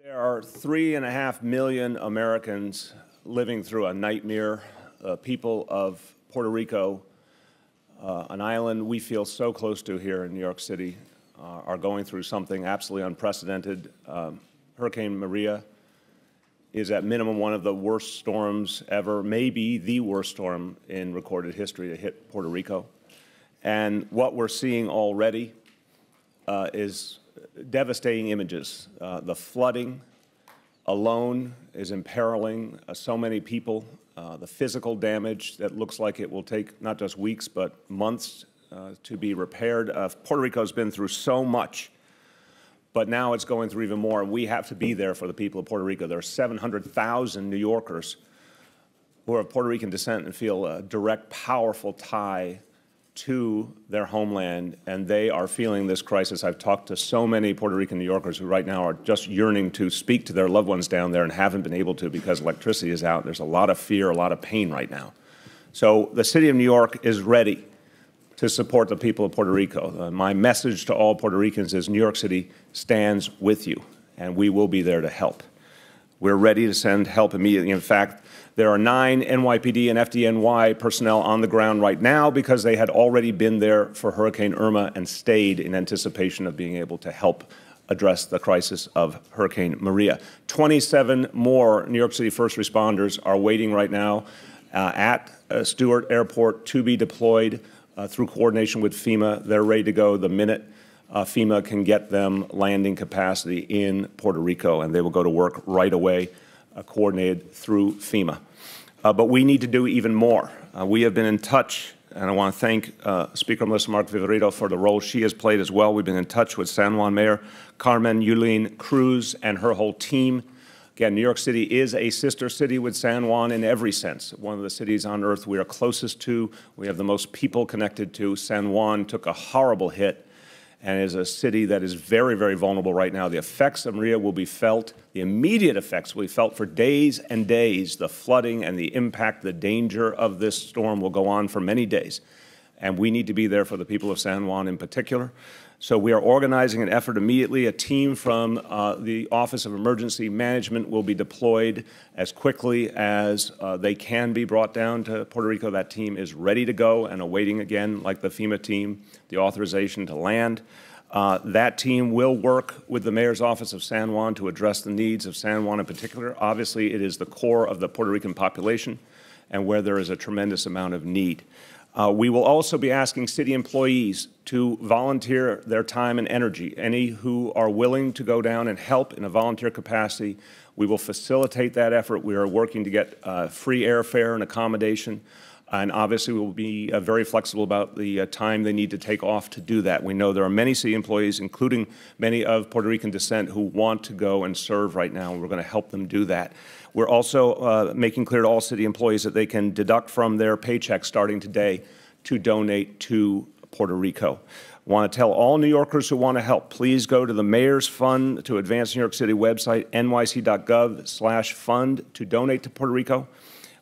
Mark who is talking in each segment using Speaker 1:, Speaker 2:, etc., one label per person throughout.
Speaker 1: There are 3.5 million Americans living through a nightmare. People of Puerto Rico, an island we feel so close to here in New York City, are going through something absolutely unprecedented. Hurricane Maria is at minimum one of the worst storms ever, maybe the worst storm in recorded history to hit Puerto Rico. And what we're seeing already is devastating images. The flooding alone is imperiling so many people. The physical damage that looks like it will take not just weeks but months to be repaired. Puerto Rico has been through so much, but now it's going through even more. We have to be there for the people of Puerto Rico. There are 700,000 New Yorkers who are of Puerto Rican descent and feel a direct, powerful tie to their homeland, and they are feeling this crisis. I've talked to so many Puerto Rican New Yorkers who right now are just yearning to speak to their loved ones down there and haven't been able to because electricity is out. There's a lot of fear, a lot of pain right now. So the city of New York is ready to support the people of Puerto Rico. My message to all Puerto Ricans is New York City stands with you, and we will be there to help. We're ready to send help immediately. In fact, there are 9 NYPD and FDNY personnel on the ground right now because they had already been there for Hurricane Irma and stayed in anticipation of being able to help address the crisis of Hurricane Maria. 27 more New York City first responders are waiting right now at Stewart Airport to be deployed through coordination with FEMA. They're ready to go the minute FEMA can get them landing capacity in Puerto Rico, and they will go to work right away, coordinated through FEMA. But we need to do even more. We have been in touch, and I want to thank Speaker Melissa Mark Viverito for the role she has played as well. We've been in touch with San Juan Mayor Carmen Yulín Cruz and her whole team. Again, New York City is a sister city with San Juan in every sense. One of the cities on earth we are closest to, we have the most people connected to. San Juan took a horrible hit and is a city that is very, very vulnerable right now. The effects of Maria will be felt, the immediate effects will be felt for days and days. The flooding and the impact, the danger of this storm will go on for many days. And we need to be there for the people of San Juan in particular. So we are organizing an effort immediately. A team from the Office of Emergency Management will be deployed as quickly as they can be brought down to Puerto Rico. That team is ready to go and awaiting, again, like the FEMA team, the authorization to land. That team will work with the Mayor's Office of San Juan to address the needs of San Juan in particular. Obviously, it is the core of the Puerto Rican population and where there is a tremendous amount of need. We will also be asking city employees to volunteer their time and energy. Any who are willing to go down and help in a volunteer capacity, we will facilitate that effort. We are working to get free airfare and accommodation, and obviously we will be very flexible about the time they need to take off to do that. We know there are many city employees, including many of Puerto Rican descent, who want to go and serve right now, and we're going to help them do that. We're also making clear to all city employees that they can deduct from their paycheck starting today to donate to Puerto Rico. I want to tell all New Yorkers who want to help, please go to the Mayor's Fund to Advance New York City website, nyc.gov/fund, to donate to Puerto Rico.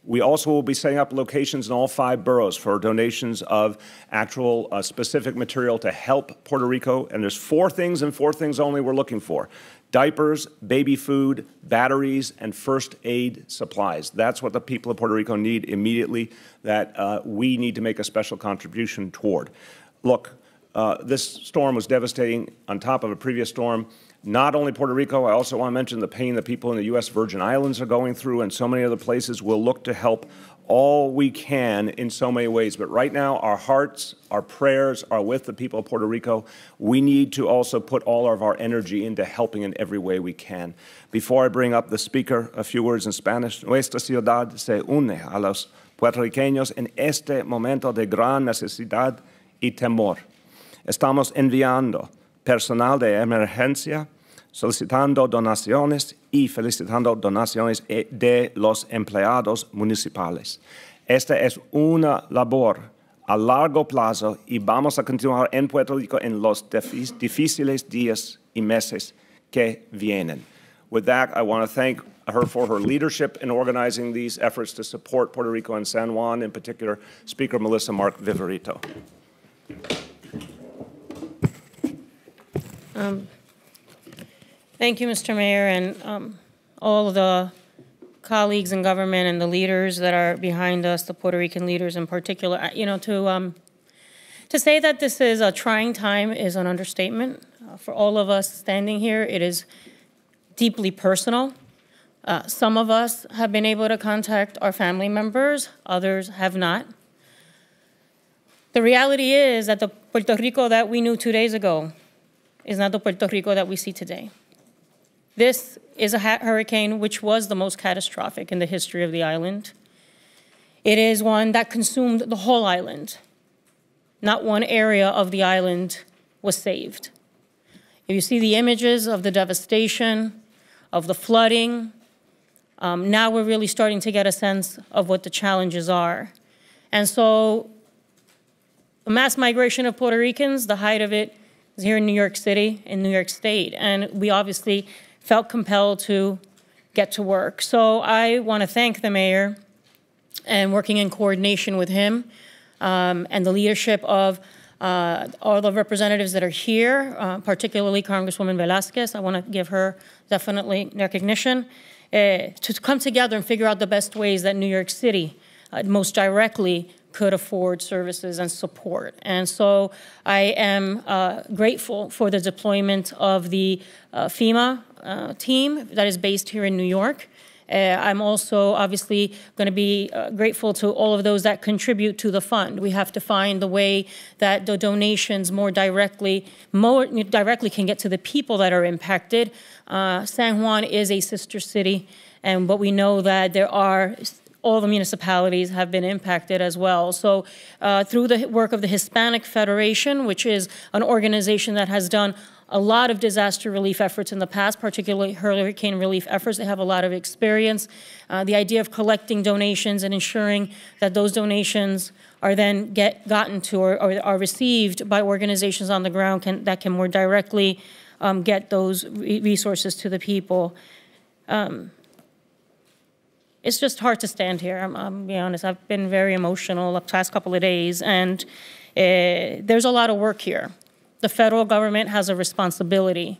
Speaker 1: We also will be setting up locations in all 5 boroughs for donations of actual specific material to help Puerto Rico. And there's 4 things and 4 things only we're looking for: diapers, baby food, batteries, and first aid supplies. That's what the people of Puerto Rico need immediately, that we need to make a special contribution toward. Look, this storm was devastating on top of a previous storm. Not only Puerto Rico, I also want to mention the pain that people in the U.S. Virgin Islands are going through, and so many other places. We'll look to help all we can in so many ways. But right now, our hearts, our prayers are with the people of Puerto Rico. We need to also put all of our energy into helping in every way we can. Before I bring up the speaker, a few words in Spanish. Nuestra ciudad se une a los puertorriqueños en este momento de gran necesidad y temor. Estamos enviando personal de emergencia, solicitando donaciones y felicitando donaciones de los empleados municipales. Esta es una labor a largo plazo y vamos a continuar en Puerto Rico en los difíciles días y meses que vienen. With that, I want to thank her for her leadership in organizing these efforts to support Puerto Rico and San Juan, in particular, Speaker Melissa Mark Viverito.
Speaker 2: Thank you, Mr. Mayor, and all of the colleagues in government and the leaders that are behind us, the Puerto Rican leaders in particular. You know, to say that this is a trying time is an understatement. For all of us standing here, it is deeply personal. Some of us have been able to contact our family members, others have not. The reality is that the Puerto Rico that we knew 2 days ago is not the Puerto Rico that we see today. This is a hurricane which was the most catastrophic in the history of the island. It is one that consumed the whole island. Not one area of the island was saved. If you see the images of the devastation, of the flooding, now we're really starting to get a sense of what the challenges are. And so the mass migration of Puerto Ricans, the height of it is here in New York City, in New York State. And we obviously felt compelled to get to work. So I want to thank the mayor and working in coordination with him and the leadership of all the representatives that are here, particularly Congresswoman Velasquez. I want to give her definitely recognition to come together and figure out the best ways that New York City most directly could afford services and support. And so I am grateful for the deployment of the FEMA team that is based here in New York. I'm also obviously going to be grateful to all of those that contribute to the fund. We have to find the way that the donations more directly can get to the people that are impacted. San Juan is a sister city, but we know that all the municipalities have been impacted as well. So through the work of the Hispanic Federation, which is an organization that has done a lot of disaster relief efforts in the past, particularly hurricane relief efforts. They have a lot of experience. The idea of collecting donations and ensuring that those donations are then gotten to or are received by organizations on the ground that can more directly get those resources to the people. It's just hard to stand here. I'm be honest. I've been very emotional the past couple of days, and there's a lot of work here. The federal government has a responsibility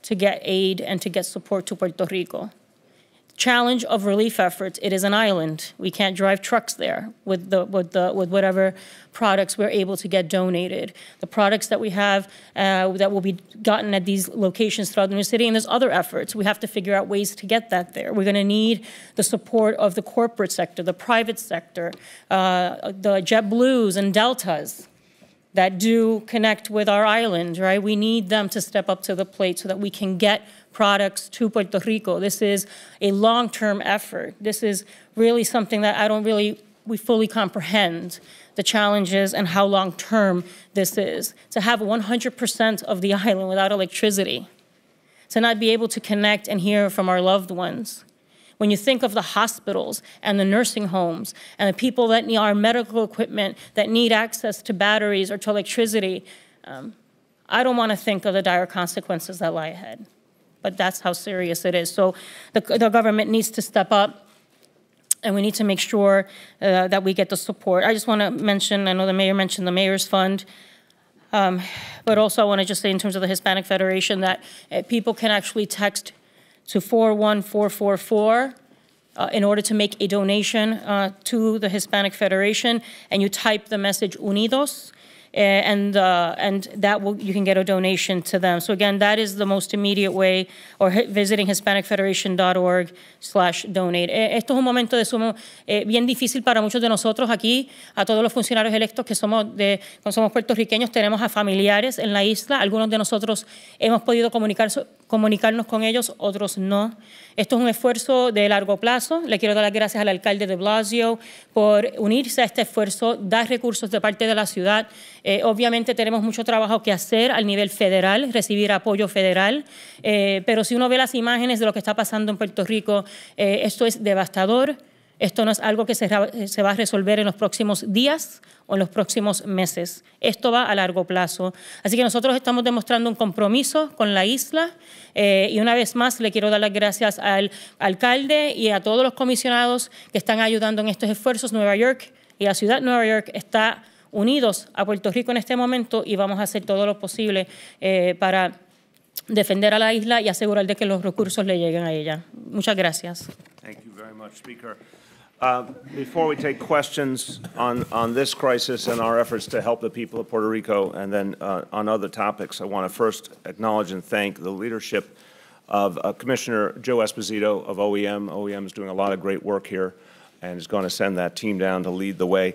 Speaker 2: to get aid and to get support to Puerto Rico. Challenge of relief efforts, it is an island. We can't drive trucks there with whatever products we're able to get donated. The products that we have that will be gotten at these locations throughout the new city, and there's other efforts. We have to figure out ways to get that there. We're gonna need the support of the corporate sector, the private sector, the JetBlues and Deltas that do connect with our island, right? We need them to step up to the plate so that we can get products to Puerto Rico. This is a long-term effort. This is really something that we fully comprehend the challenges and how long-term this is. To have 100% of the island without electricity, to not be able to connect and hear from our loved ones. When you think of the hospitals and the nursing homes and the people that need our medical equipment, that need access to batteries or to electricity, I don't want to think of the dire consequences that lie ahead. But that's how serious it is. So the government needs to step up, and we need to make sure that we get the support. I just want to mention, I know the mayor mentioned the Mayor's Fund, but also I want to just say in terms of the Hispanic Federation that people can actually text to 41444 in order to make a donation to the Hispanic Federation, and you type the message Unidos, and that you can get a donation to them. So again, that is the most immediate way, or visiting HispanicFederation.org/donate. Esto es un momento de sumo bien difícil para muchos de nosotros aquí, a todos los funcionarios electos que somos puertorriqueños, tenemos a familiares en la isla. Algunos de nosotros hemos podido comunicarnos con ellos, otros no. Esto es un esfuerzo de largo plazo. Le quiero dar las gracias al alcalde de Blasio por unirse a este esfuerzo, dar recursos de parte de la ciudad. Obviamente tenemos mucho trabajo que hacer al nivel federal, recibir apoyo federal, pero si uno ve las imágenes de lo que está pasando en Puerto Rico, esto es devastador. Esto no es algo que se va a resolver en los próximos días o en los próximos meses. Esto va a largo plazo. Así que nosotros estamos demostrando un compromiso con la isla y una vez más le quiero dar las gracias al alcalde y a todos los comisionados que están ayudando en estos esfuerzos. Nueva York y la ciudad de Nueva York está unidos a Puerto Rico en este momento y vamos a hacer todo lo posible para defender a la isla y asegurar de que los recursos le lleguen a ella. Muchas gracias.
Speaker 1: Thank you very much, Speaker. Before we take questions on this crisis and our efforts to help the people of Puerto Rico, and then on other topics, I want to first acknowledge and thank the leadership of Commissioner Joe Esposito of OEM. OEM is doing a lot of great work here and is going to send that team down to lead the way.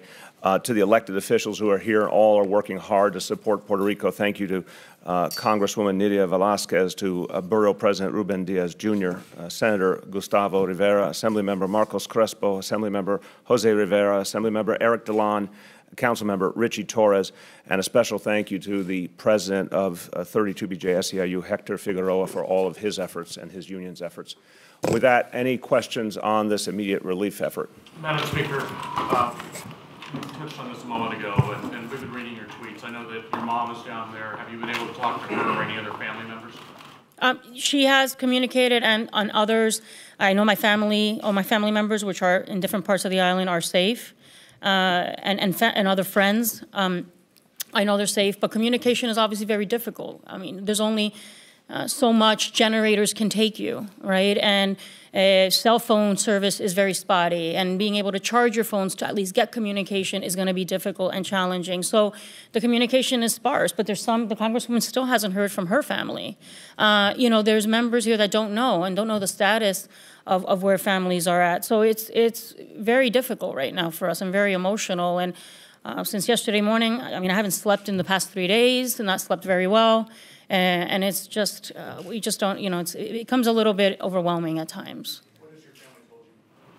Speaker 1: To the elected officials who are here, all are working hard to support Puerto Rico. Thank you to Congresswoman Nydia Velázquez, to Borough President Ruben Diaz Jr., Senator Gustavo Rivera, Assemblymember Marcos Crespo, Assemblymember Jose Rivera, Assemblymember Eric Delon, Councilmember Richie Torres, and a special thank you to the president of 32BJ SEIU, Hector Figueroa, for all of his efforts and his union's efforts. With that, any questions on this immediate relief effort?
Speaker 3: Madam Speaker, you touched on this a moment ago, and we've been reading your tweets. I know that your mom is down there. Have you been able to talk to her or any other family members?
Speaker 2: She has communicated, and on others, I know my family, all my family members, which are in different parts of the island, are safe, and other friends. I know they're safe, but communication is obviously very difficult. I mean, there's only so much generators can take you, right? And cell phone service is very spotty, and being able to charge your phones to at least get communication is going to be difficult and challenging. So the communication is sparse, but there's the Congresswoman still hasn't heard from her family. You know, there's members here that don't know the status of where families are at. So it's very difficult right now for us and very emotional. And since yesterday morning, I mean, I haven't slept in the past 3 days and not slept very well. And it's just, we just don't, you know, it becomes a little bit overwhelming at times.
Speaker 3: What has your family told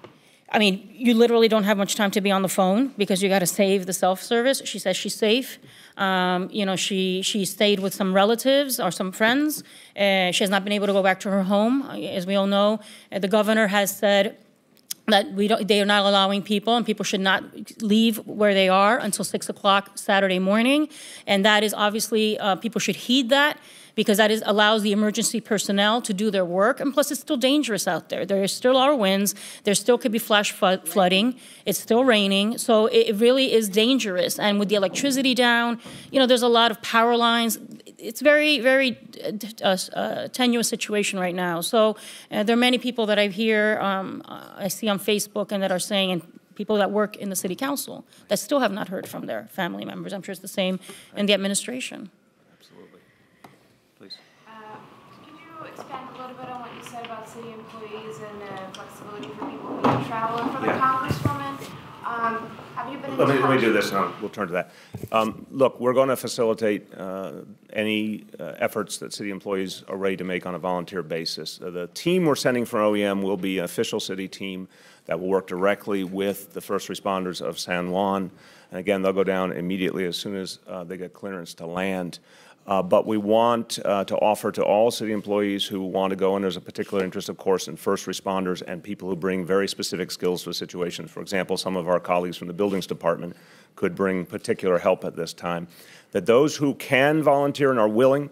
Speaker 3: you?
Speaker 2: I mean, you literally don't have much time to be on the phone because you got to save the self-service. She says she's safe. You know, she stayed with some relatives or some friends. She has not been able to go back to her home. As we all know, the governor has said that they are not allowing people, and people should not leave where they are until 6 o'clock Saturday morning. And that is obviously, people should heed that, because that allows the emergency personnel to do their work. And plus, it's still dangerous out there. There still are winds. There still could be flash flooding. It's still raining. So it really is dangerous. And with the electricity down, you know, there's a lot of power lines. It's very, very tenuous situation right now. So there are many people that I hear, I see on Facebook, and that are saying, and people that work in the city council, that still have not heard from their family members. I'm sure it's the same in the administration.
Speaker 1: Absolutely. Please.
Speaker 4: Could you expand a little bit on what you said about city employees and flexibility for people who can travel? And for the Congresswoman, have you been in touch?
Speaker 1: Let me do this, and we'll turn to that. Look, we're going to facilitate any efforts that city employees are ready to make on a volunteer basis. The team we're sending from OEM will be an official city team that will work directly with the first responders of San Juan. And again, they'll go down immediately as soon as they get clearance to land. But we want to offer to all city employees who want to go, and there's a particular interest, of course, in first responders and people who bring very specific skills to a situation. For example, some of our colleagues from the buildings department could bring particular help at this time. That those who can volunteer and are willing,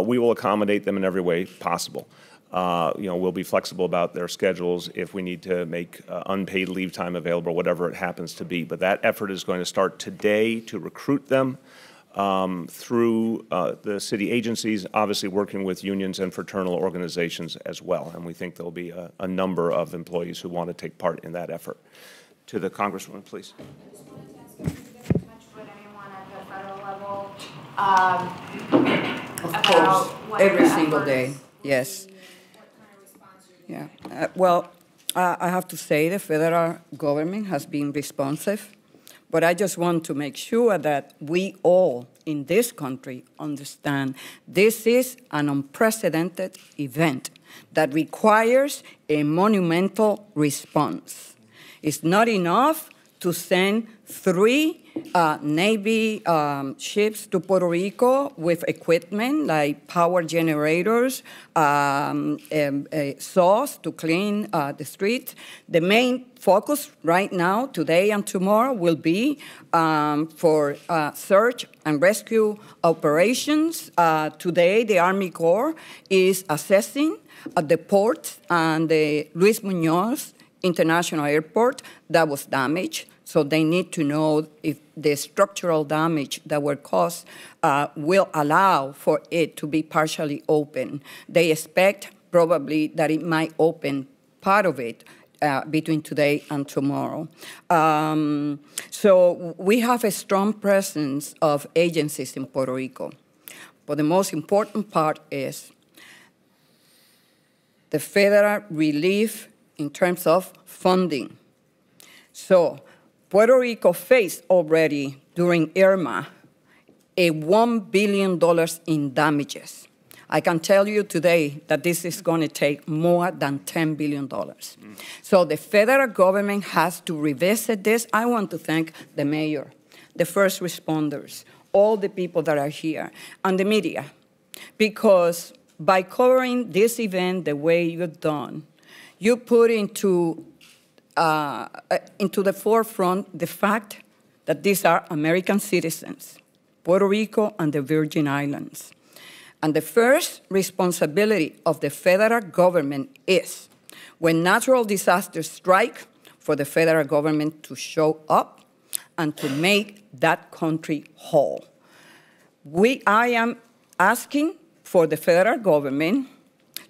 Speaker 1: we will accommodate them in every way possible. You know, we'll be flexible about their schedules if we need to make unpaid leave time available, whatever it happens to be. But that effort is going to start today to recruit them through the city agencies, obviously working with unions and fraternal organizations as well. And we think there'll be a number of employees who want to take part in that effort. To the Congresswoman, please.
Speaker 4: I just wanted to ask you if you get in touch with anyone at the federal level
Speaker 5: Of course, every single day, yes. Yeah, well, I have to say the federal government has been responsive, but I just want to make sure that we all in this country understand this is an unprecedented event that requires a monumental response. It's not enough to send 3 Navy ships to Puerto Rico with equipment like power generators, saws to clean the streets. The main focus right now, today and tomorrow, will be for search and rescue operations. Today, the Army Corps is assessing the port and the Luis Muñoz International Airport that was damaged. So they need to know if the structural damage that were caused will allow for it to be partially open. They expect probably that it might open part of it between today and tomorrow. So we have a strong presence of agencies in Puerto Rico. But the most important part is the federal relief in terms of funding. So Puerto Rico faced already during Irma a $1 billion in damages. I can tell you today that this is going to take more than $10 billion. So the federal government has to revisit this. I want to thank the mayor, the first responders, all the people that are here, and the media, because by covering this event the way you've done, you put into the forefront the fact that these are American citizens, Puerto Rico and the Virgin Islands. And the first responsibility of the federal government is, when natural disasters strike, for the federal government to show up and to make that country whole. I am asking for the federal government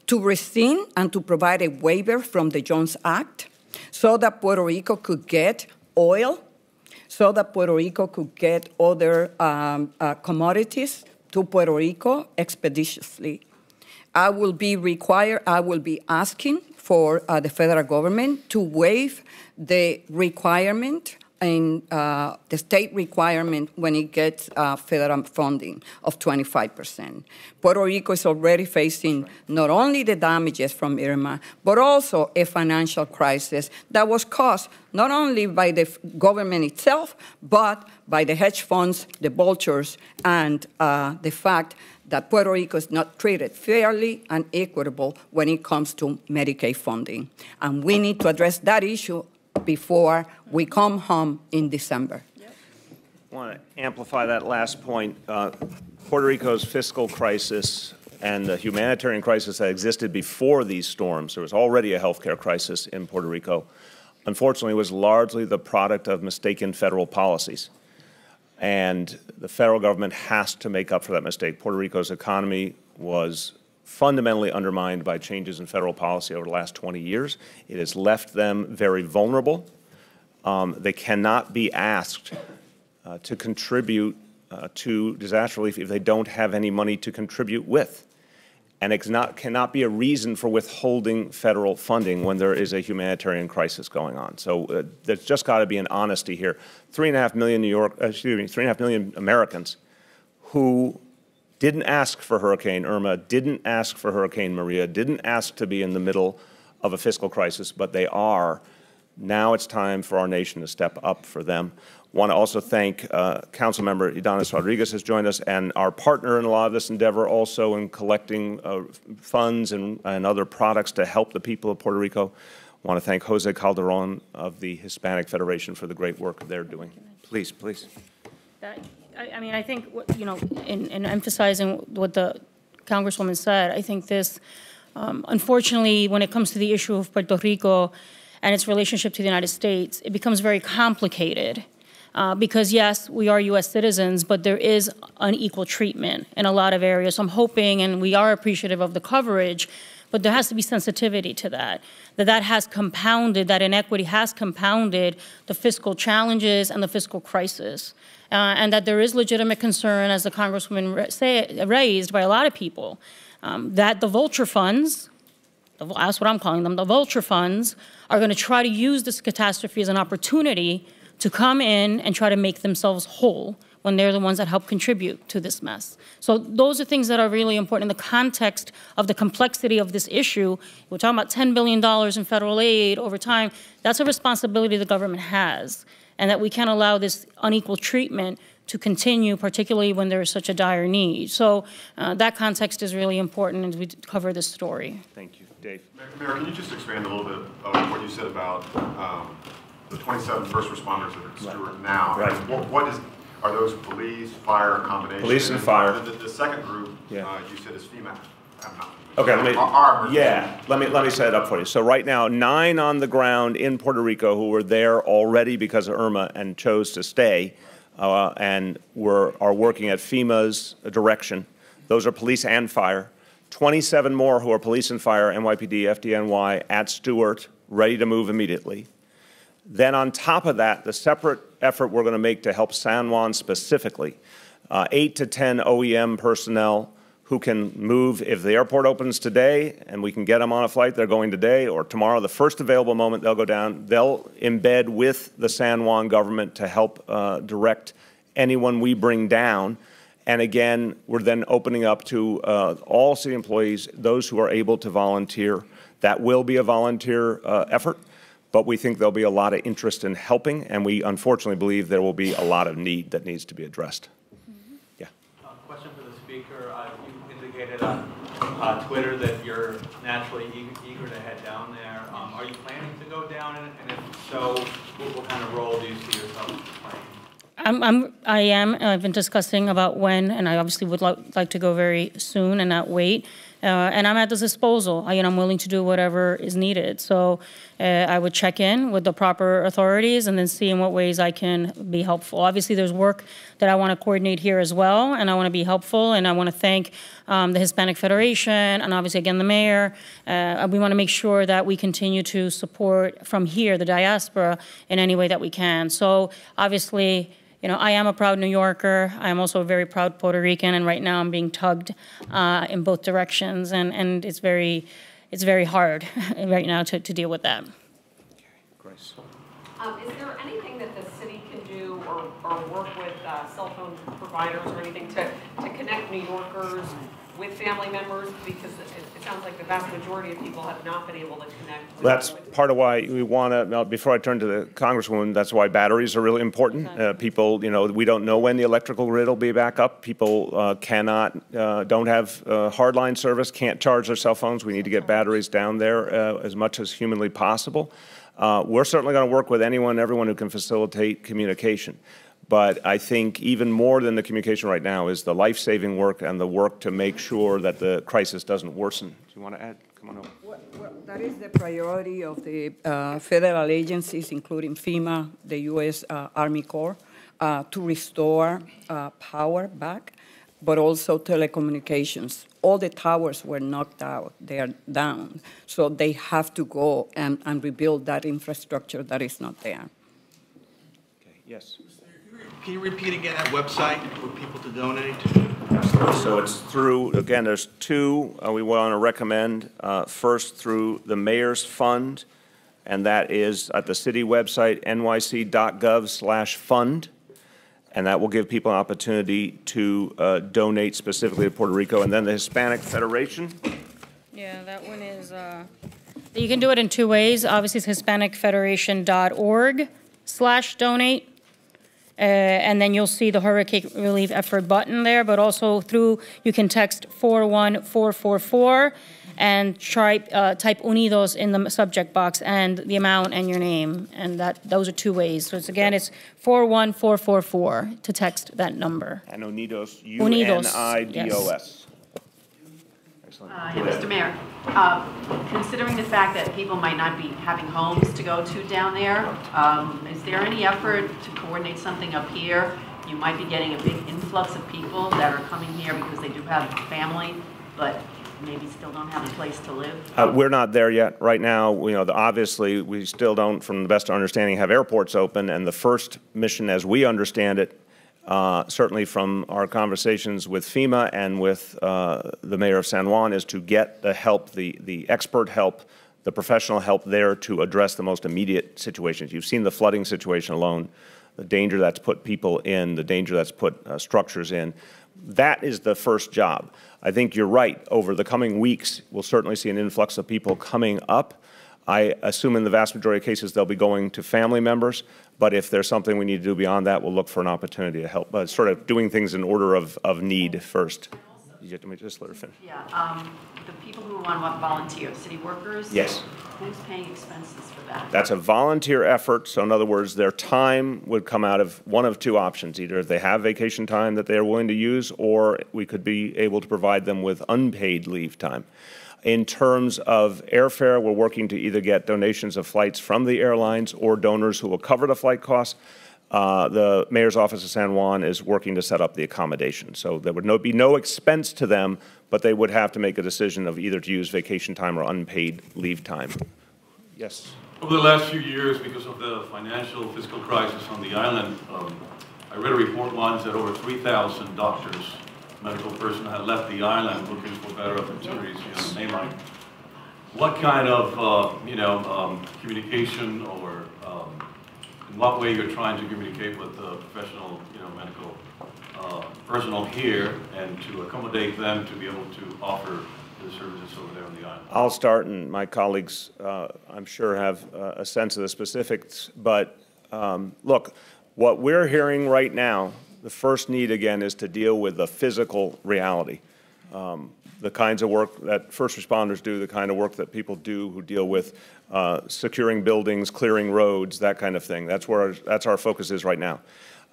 Speaker 5: to rescind and to provide a waiver from the Jones Act so that Puerto Rico could get oil, so that Puerto Rico could get other commodities to Puerto Rico expeditiously. I will be asking for the federal government to waive the requirement and the state requirement when it gets federal funding of 25%. Puerto Rico is already facing not only the damages from Irma, but also a financial crisis that was caused not only by the government itself, but by the hedge funds, the vultures, and the fact that Puerto Rico is not treated fairly and equitable when it comes to Medicaid funding. And we need to address that issue before we come home in December.
Speaker 1: I want to amplify that last point. Puerto Rico's fiscal crisis and the humanitarian crisis that existed before these storms, there was already a healthcare crisis in Puerto Rico, unfortunately was largely the product of mistaken federal policies. And the federal government has to make up for that mistake. Puerto Rico's economy was fundamentally undermined by changes in federal policy over the last 20 years. It has left them very vulnerable. They cannot be asked to contribute to disaster relief if they don't have any money to contribute with. And it cannot be a reason for withholding federal funding when there is a humanitarian crisis going on. So there's just got to be an honesty here. 3.5 million 3.5 million Americans who didn't ask for Hurricane Irma, didn't ask for Hurricane Maria, didn't ask to be in the middle of a fiscal crisis, but they are. Now it's time for our nation to step up for them. I want to also thank Councilmember Ydanis Rodriguez has joined us, and our partner in a lot of this endeavor also in collecting funds and other products to help the people of Puerto Rico. I want to thank Jose Calderon of the Hispanic Federation for the great work they're doing. Please, please.
Speaker 2: I mean, I think, in emphasizing what the Congresswoman said, I think this, unfortunately, when it comes to the issue of Puerto Rico and its relationship to the United States, it becomes very complicated. Because, yes, we are U.S. citizens, but there is unequal treatment in a lot of areas. So I'm hoping, and we are appreciative of the coverage, but there has to be sensitivity to that. That has compounded, that inequity has compounded the fiscal challenges and the fiscal crisis. And that there is legitimate concern, as the Congresswoman raised by a lot of people, that the vulture funds, that's what I'm calling them, the vulture funds, are going to try to use this catastrophe as an opportunity to come in and try to make themselves whole when they're the ones that help contribute to this mess. So those are things that are really important in the context of the complexity of this issue. We're talking about $10 billion in federal aid over time. That's a responsibility the government has, and that we can't allow this unequal treatment to continue, particularly when there is such a dire need. So that context is really important as we cover this story.
Speaker 1: Thank you. Dave.
Speaker 6: Mayor, can you just expand a little bit of what you said about the 27 first responders that are Stewart now?
Speaker 1: Right.
Speaker 6: Are those police, fire, a combination?
Speaker 1: Police and fire.
Speaker 6: The second group,
Speaker 1: yeah.
Speaker 6: You said is FEMA. have not.
Speaker 1: Okay,
Speaker 6: Are
Speaker 1: let me set it up for you. So right now, 9 on the ground in Puerto Rico who were there already because of Irma and chose to stay, and are working at FEMA's direction. Those are police and fire. 27 more who are police and fire, NYPD, FDNY, at Stewart, ready to move immediately. Then on top of that, the separate effort we're going to make to help San Juan specifically, 8 to 10 OEM personnel who can move. If the airport opens today and we can get them on a flight, they're going today, or tomorrow, the first available moment, they'll go down. They'll embed with the San Juan government to help direct anyone we bring down. And again, we're then opening up to all city employees, those who are able to volunteer. That will be a volunteer effort, but we think there'll be a lot of interest in helping, and we unfortunately believe there will be a lot of need that needs to be addressed. Yeah.
Speaker 7: Question for the speaker. You indicated on Twitter that you're naturally eager to head down there. Are you planning to go down, and if so, what kind of role do you see yourself playing?
Speaker 2: I am. I've been discussing about when, and I obviously would like to go very soon and not wait. And I'm at the disposal. I'm willing to do whatever is needed. So I would check in with the proper authorities and then see in what ways I can be helpful. Obviously, there's work that I want to coordinate here as well, and I want to be helpful, and I want to thank the Hispanic Federation and obviously, again, the mayor. We want to make sure that we continue to support from here, the diaspora, in any way that we can. So obviously, I am a proud New Yorker. I am also a very proud Puerto Rican, and right now I'm being tugged in both directions, and it's very hard right now to deal with that.
Speaker 1: Grace.
Speaker 8: Is there anything that the city can do or work with cell phone providers or anything to connect New Yorkers with family members? Because it sounds like the vast majority of people have not been able to connect.
Speaker 1: That's part of why we want to, before I turn to the Congresswoman, that's why batteries are really important. People, we don't know when the electrical grid will be back up. People don't have hardline service, can't charge their cell phones. We need to get batteries down there as much as humanly possible. We're certainly going to work with anyone and everyone who can facilitate communication. But I think even more than the communication right now is the life-saving work and the work to make sure that the crisis doesn't worsen. Do you want to add? Come on over.
Speaker 5: Well, that is the priority of the federal agencies, including FEMA, the U.S. Army Corps, to restore power back, but also telecommunications. All the towers were knocked out. They are down. So they have to go and rebuild that infrastructure that is not there.
Speaker 1: Okay. Yes.
Speaker 9: Can you repeat again that website for people to donate?
Speaker 1: So it's through, again, there's two we want to recommend. First, through the Mayor's Fund, and that is at the city website, nyc.gov/fund. And that will give people an opportunity to donate specifically to Puerto Rico. And then the Hispanic Federation.
Speaker 2: Yeah, that one is, you can do it in two ways. Obviously, it's hispanicfederation.org/donate. And then you'll see the hurricane relief effort button there, but also you can text 41444 and type Unidos in the subject box and the amount and your name. And those are two ways. So it's 41444 to text that number.
Speaker 1: And Unidos,
Speaker 2: Unidos,
Speaker 1: UNIDOS. Excellent.
Speaker 10: Mr. Mayor, considering the fact that people might not be having homes to go to down there, is there any effort to coordinate something up here? You might be getting a big influx of people that are coming here because they do have family, but maybe still don't have a place to live?
Speaker 1: We're not there yet. Right now, obviously, we still don't, from the best understanding, have airports open. And the first mission, as we understand it, certainly from our conversations with FEMA and with the mayor of San Juan, is to get the help, the expert help, the professional help there to address the most immediate situations. You've seen the flooding situation alone, the danger that's put people in, the danger that's put structures in. That is the first job. I think you're right. Over the coming weeks, we'll certainly see an influx of people coming up. I assume in the vast majority of cases they'll be going to family members, but if there's something we need to do beyond that, we'll look for an opportunity to help, sort of doing things in order of need first. Let me just let her finish.
Speaker 10: Yeah, the people who want to volunteer, city workers?
Speaker 1: Yes.
Speaker 10: Who's paying expenses for that?
Speaker 1: That's a volunteer effort, so in other words, their time would come out of one of two options. Either they have vacation time that they are willing to use, or we could be able to provide them with unpaid leave time. In terms of airfare, we're working to either get donations of flights from the airlines or donors who will cover the flight costs. The mayor's office of San Juan is working to set up the accommodation. So there would be no expense to them, but they would have to make a decision of either to use vacation time or unpaid leave time. Yes?
Speaker 11: Over the last few years, because of the financial fiscal crisis on the island, I read a report once that over 3,000 doctors, medical personnel had left the island looking for better opportunities here on the mainland. What kind of, communication or in what way you're trying to communicate with the professional, medical personnel here and to accommodate them to be able to offer the services over there on the island?
Speaker 1: I'll start, and my colleagues, I'm sure, have a sense of the specifics. But look, what we're hearing right now, the first need, again, is to deal with the physical reality. The kinds of work that first responders do, the kind of work that people do who deal with securing buildings, clearing roads, that kind of thing. That's our focus is right now.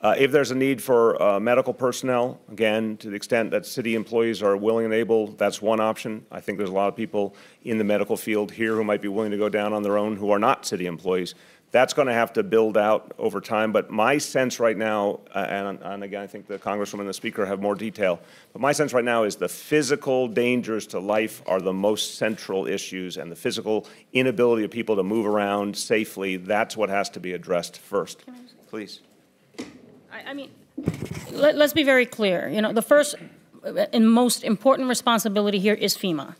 Speaker 1: If there's a need for medical personnel, again, to the extent that city employees are willing and able, that's one option. I think there's a lot of people in the medical field here who might be willing to go down on their own who are not city employees. That's going to have to build out over time. But my sense right now, and again, I think the Congresswoman and the Speaker have more detail, but my sense right now is the physical dangers to life are the most central issues, and the physical inability of people to move around safely, that's what has to be addressed first. Please.
Speaker 2: I mean, let's be very clear. The first and most important responsibility here is FEMA.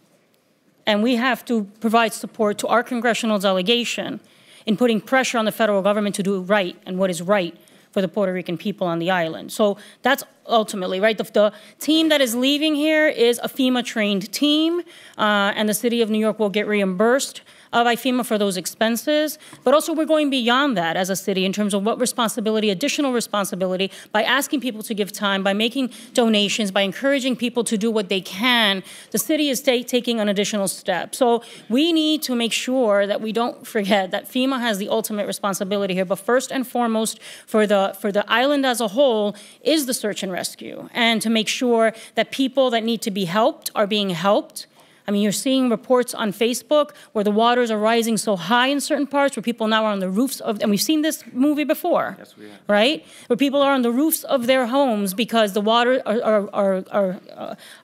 Speaker 2: And we have to provide support to our congressional delegation in putting pressure on the federal government to do right and what is right for the Puerto Rican people on the island. So that's ultimately, right? The team that is leaving here is a FEMA-trained team, and the city of New York will get reimbursed by FEMA for those expenses. But also we're going beyond that as a city in terms of what responsibility, additional responsibility, by asking people to give time, by making donations, by encouraging people to do what they can. The city is taking an additional step. So we need to make sure that we don't forget that FEMA has the ultimate responsibility here. But first and foremost, for the island as a whole, is the search and rescue, and to make sure that people that need to be helped are being helped. I mean, you're seeing reports on Facebook where the waters are rising so high in certain parts, where people now are on the roofs of, and we've seen this movie before, yes, we have. Right? Where people are on the roofs of their homes because the water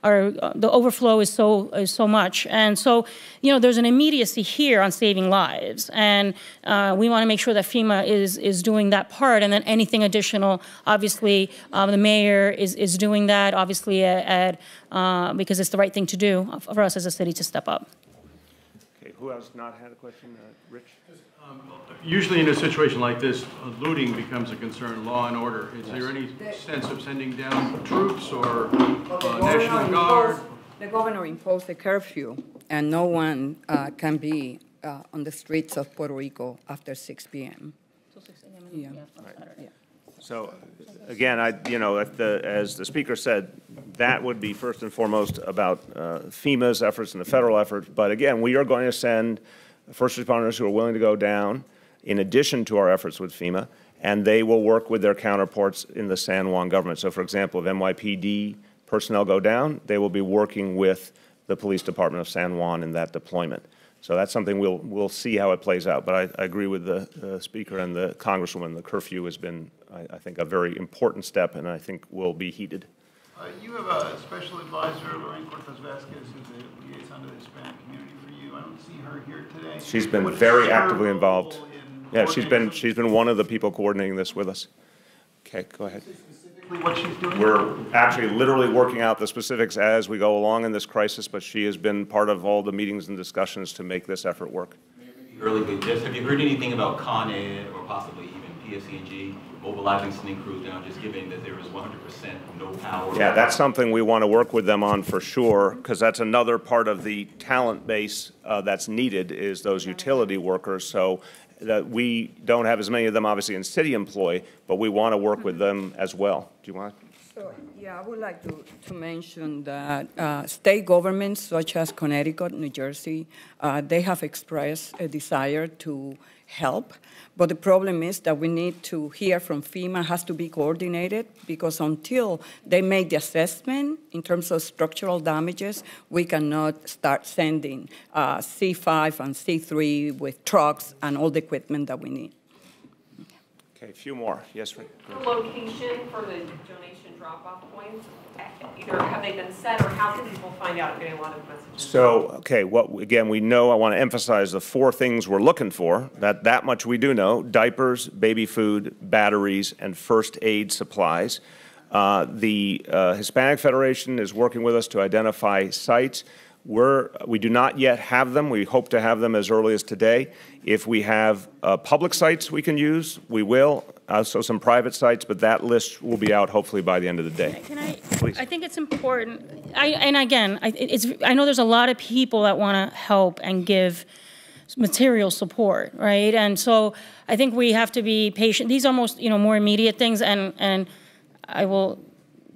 Speaker 2: the overflow is so much. And so, there's an immediacy here on saving lives, and we want to make sure that FEMA is doing that part, and then anything additional, obviously, the mayor is doing that, obviously, because it's the right thing to do for us as a city to step up.
Speaker 1: Okay, who else not had a question? Rich?
Speaker 12: Usually in a situation like this, looting becomes a concern, law and order. Is there any sense of sending down troops or National Guard?
Speaker 5: The governor imposed a curfew, and no one can be on the streets of Puerto Rico after 6 p.m.
Speaker 2: So 6 a.m.
Speaker 5: Yeah.
Speaker 2: Right.
Speaker 5: Yeah.
Speaker 1: So, again, as the Speaker said, that would be first and foremost about FEMA's efforts and the federal efforts. But again, we are going to send first responders who are willing to go down in addition to our efforts with FEMA, and they will work with their counterparts in the San Juan government. So, for example, if NYPD personnel go down, they will be working with the Police Department of San Juan in that deployment. So that's something we'll see how it plays out. But I agree with the Speaker and the Congresswoman. The curfew has been, I think, a very important step, and I think will be heeded.
Speaker 13: You have a special advisor, Lorraine Cortez Vasquez, who's a liaison to the Hispanic community for you. I don't see her here today.
Speaker 1: She's been very actively involved. Yeah, she's been one of the people coordinating this with us. Okay, go ahead.
Speaker 13: What she's doing?
Speaker 1: We're actually literally working out the specifics as we go along in this crisis, but she has been part of all the meetings and discussions to make this effort work.
Speaker 14: Early, but just have you heard anything about Con Ed or possibly even PSC&G mobilizing SNCC crews down, just given that there is 100% no power?
Speaker 1: Yeah, that's something we want to work with them on for sure, because that's another part of the talent base that's needed is those utility workers. So that we don't have as many of them obviously in city employ, but we want to work with them as well. Do you want to?
Speaker 5: So, yeah, I would like to mention that state governments such as Connecticut, New Jersey, they have expressed a desire to help. But the problem is that we need to hear from FEMA, has to be coordinated, because until they make the assessment in terms of structural damages, we cannot start sending C5 and C3 with trucks and all the equipment that we need.
Speaker 1: Okay, a few more. Yes, Rick.
Speaker 8: The location for the donation drop-off points, either have they been set, or how can people find out? I'm getting a lot of messages.
Speaker 1: So, okay, again, we know, I want to emphasize the 4 things we're looking for. That much we do know: diapers, baby food, batteries, and first aid supplies. The Hispanic Federation is working with us to identify sites. We do not yet have them. We hope to have them as early as today. If we have public sites we can use, we will. Also some private sites, but that list will be out hopefully by the end of the day. Please.
Speaker 2: I think it's important. I know there's a lot of people that want to help and give material support, right? And so I think we have to be patient. These are more immediate things, and I will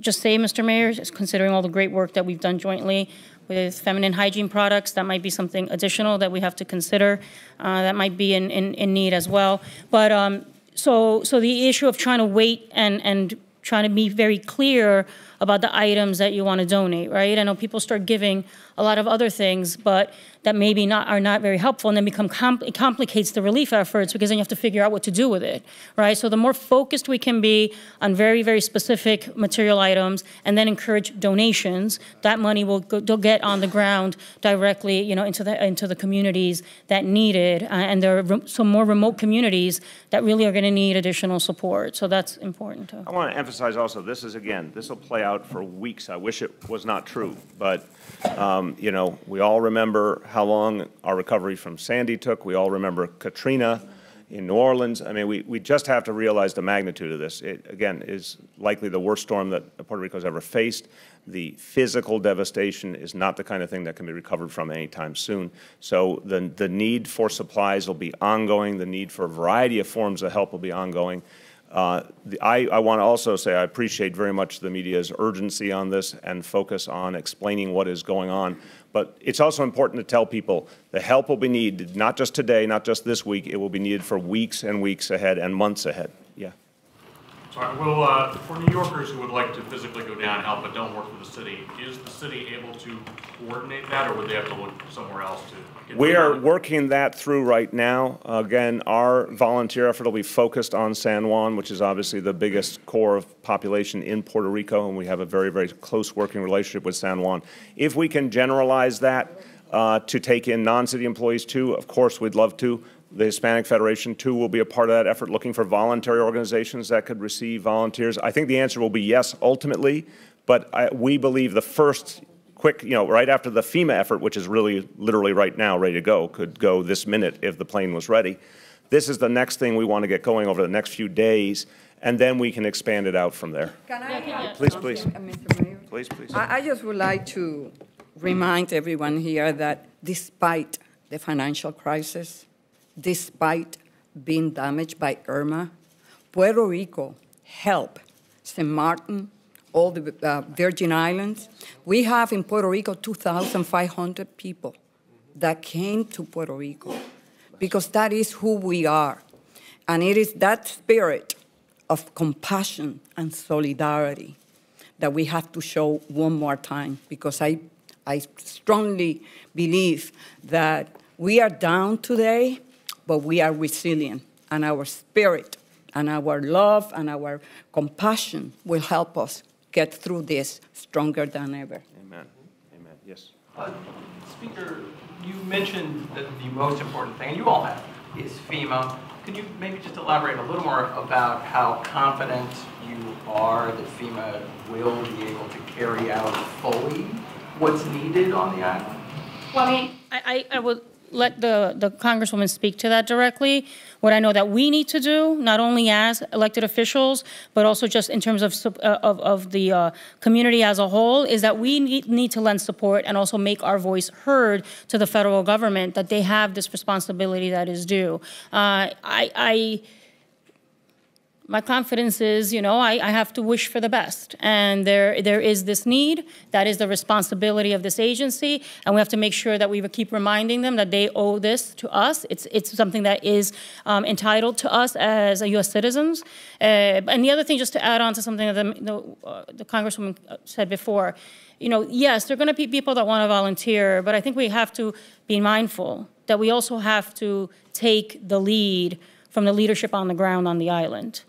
Speaker 2: just say, Mr. Mayor, considering all the great work that we've done jointly with feminine hygiene products, that might be something additional that we have to consider. That might be in need as well. But so the issue of trying to wait and trying to be very clear about the items that you want to donate, right? I know people start giving a lot of other things, but that maybe are not very helpful, and then it complicates the relief efforts, because then you have to figure out what to do with it, right? So the more focused we can be on very, very specific material items, and then encourage donations, that money will get on the ground directly, into the communities that need it, and there are some more remote communities that really are going to need additional support. So that's important too.
Speaker 1: I want to emphasize also, this will play out for weeks. I wish it was not true, but we all remember how long our recovery from Sandy took. We all remember Katrina in New Orleans. I mean, we just have to realize the magnitude of this. It, again, is likely the worst storm that Puerto Rico's ever faced. The physical devastation is not the kind of thing that can be recovered from anytime soon. So the need for supplies will be ongoing. The need for a variety of forms of help will be ongoing. I want to also say I appreciate very much the media's urgency on this and focus on explaining what is going on. But it's also important to tell people the help will be needed, not just today, not just this week. It will be needed for weeks and weeks ahead and months ahead. Yeah.
Speaker 3: So, well, for New Yorkers who would like to physically go down and help but don't work for the city, is the city able to coordinate that, or would they have to look somewhere else to get
Speaker 1: We are working that through right now. Again, our volunteer effort will be focused on San Juan, which is obviously the biggest core of population in Puerto Rico, and we have a very, very close working relationship with San Juan. If we can generalize that to take in non-city employees too, of course we'd love to. The Hispanic Federation, too, will be a part of that effort, looking for voluntary organizations that could receive volunteers. I think the answer will be yes, ultimately, but we believe the first quick, right after the FEMA effort, which is really literally right now ready to go, could go this minute if the plane was ready. This is the next thing we want to get going over the next few days, and then we can expand it out from there.
Speaker 5: Can I
Speaker 1: Please, please.
Speaker 5: Mr. Mayor?
Speaker 1: Please, please.
Speaker 5: I just would like to remind everyone here that despite the financial crisis, despite being damaged by Irma, Puerto Rico helped St. Martin, all the Virgin Islands. We have in Puerto Rico 2,500 people that came to Puerto Rico because that is who we are. And it is that spirit of compassion and solidarity that we have to show one more time, because I strongly believe that we are down today, but we are resilient, and our spirit and our love and our compassion will help us get through this stronger than ever.
Speaker 1: Amen. Amen. Yes.
Speaker 15: Speaker, you mentioned that the most important thing, and you all have, is FEMA. Can you maybe just elaborate a little more about how confident you are that FEMA will be able to carry out fully what's needed on the island?
Speaker 2: Well, I mean, I would let the Congresswoman speak to that directly. What I know that we need to do, not only as elected officials, but also just in terms of the community as a whole, is that we need to lend support and also make our voice heard to the federal government, that they have this responsibility that is due. my confidence is, I have to wish for the best. And there is this need. That is the responsibility of this agency. And we have to make sure that we keep reminding them that they owe this to us. It's something that is entitled to us as U.S. citizens. And the other thing, just to add on to something that the Congresswoman said before, yes, there are going to be people that want to volunteer, but I think we have to be mindful that we also have to take the lead from the leadership on the ground on the island,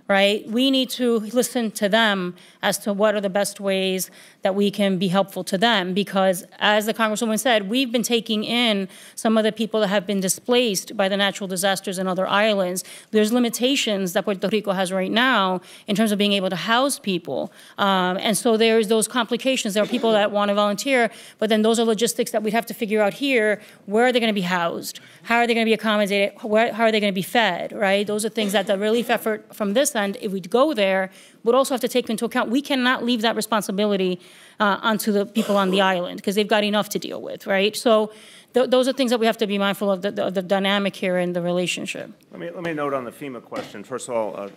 Speaker 2: right? We need to listen to them as to what are the best ways that we can be helpful to them, because as the Congresswoman said, we've been taking in some of the people that have been displaced by the natural disasters in other islands. There's limitations that Puerto Rico has right now in terms of being able to house people. And so there's those complications. There are people that want to volunteer, but then those are logistics that we'd have to figure out here. Where are they going to be housed? How are they going to be accommodated? How are they going to be fed, right? Those are things that the relief effort from this end, if we go there, would also have to take into account. We cannot leave that responsibility onto the people on the island because they've got enough to deal with, right? So those are things that we have to be mindful of, the dynamic here in the relationship.
Speaker 1: Let me note on the FEMA question. First of all, a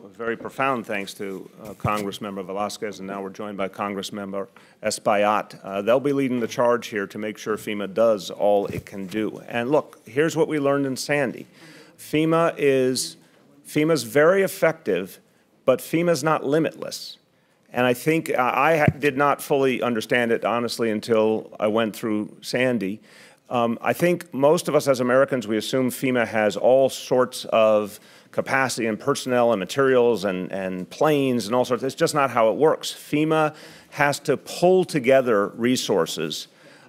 Speaker 1: very profound thanks to Congressmember Velasquez, and now we're joined by Congressmember Espaillat. They'll be leading the charge here to make sure FEMA does all it can do. And look, here's what we learned in Sandy. FEMA's very effective, but FEMA's not limitless. And I think I did not fully understand it, honestly, until I went through Sandy. I think most of us as Americans, we assume FEMA has all sorts of capacity and personnel and materials and planes and all sorts. It's just not how it works. FEMA has to pull together resources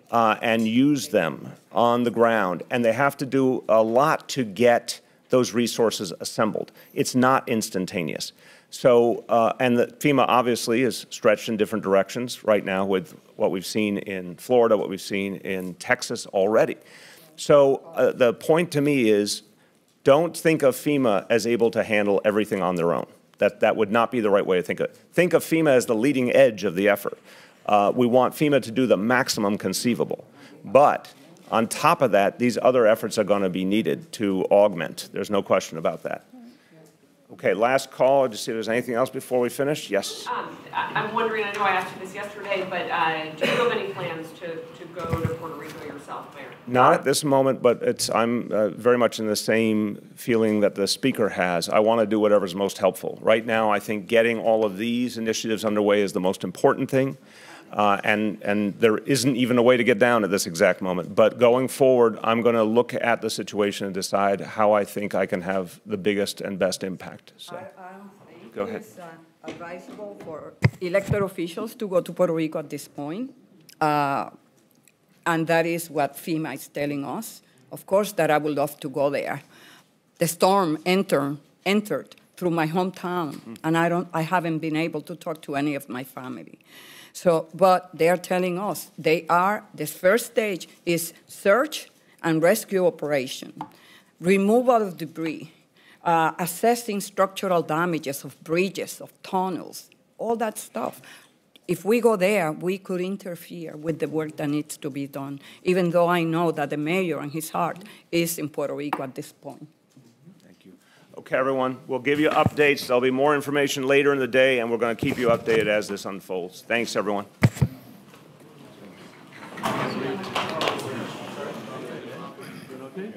Speaker 1: and use them on the ground. And they have to do a lot to get those resources assembled. It's not instantaneous. So, and the FEMA obviously is stretched in different directions right now with what we've seen in Florida, what we've seen in Texas already. So the point to me is, don't think of FEMA as able to handle everything on their own. That would not be the right way to think of it. Think of FEMA as the leading edge of the effort. We want FEMA to do the maximum conceivable. But on top of that, these other efforts are going to be needed to augment. There's no question about that. Okay, last call. Just see if there's anything else before we finish. Yes?
Speaker 8: I'm wondering, I know I asked you this yesterday, but do you have any plans to go to Puerto Rico yourself, Mayor?
Speaker 1: Not at this moment, but I'm very much in the same feeling that the speaker has. I want to do whatever's most helpful. Right now, I think getting all of these initiatives underway is the most important thing. And there isn't even a way to get down at this exact moment. But going forward, I'm going to look at the situation and decide how I think I can have the biggest and best impact. So,
Speaker 5: I don't think
Speaker 1: go ahead.
Speaker 5: It's advisable for elected officials to go to Puerto Rico at this point. And that is what FEMA is telling us. Of course, that I would love to go there. The storm entered through my hometown, and I haven't been able to talk to any of my family. So, but they are telling us the first stage is search and rescue operation, removal of debris, assessing structural damages of bridges, of tunnels, all that stuff. If we go there, we could interfere with the work that needs to be done, even though I know that the mayor and his heart is in Puerto Rico at this point.
Speaker 1: okay, everyone, we'll give you updates. There'll be more information later in the day, and we're going to keep you updated as this unfolds. Thanks, everyone.
Speaker 12: Okay.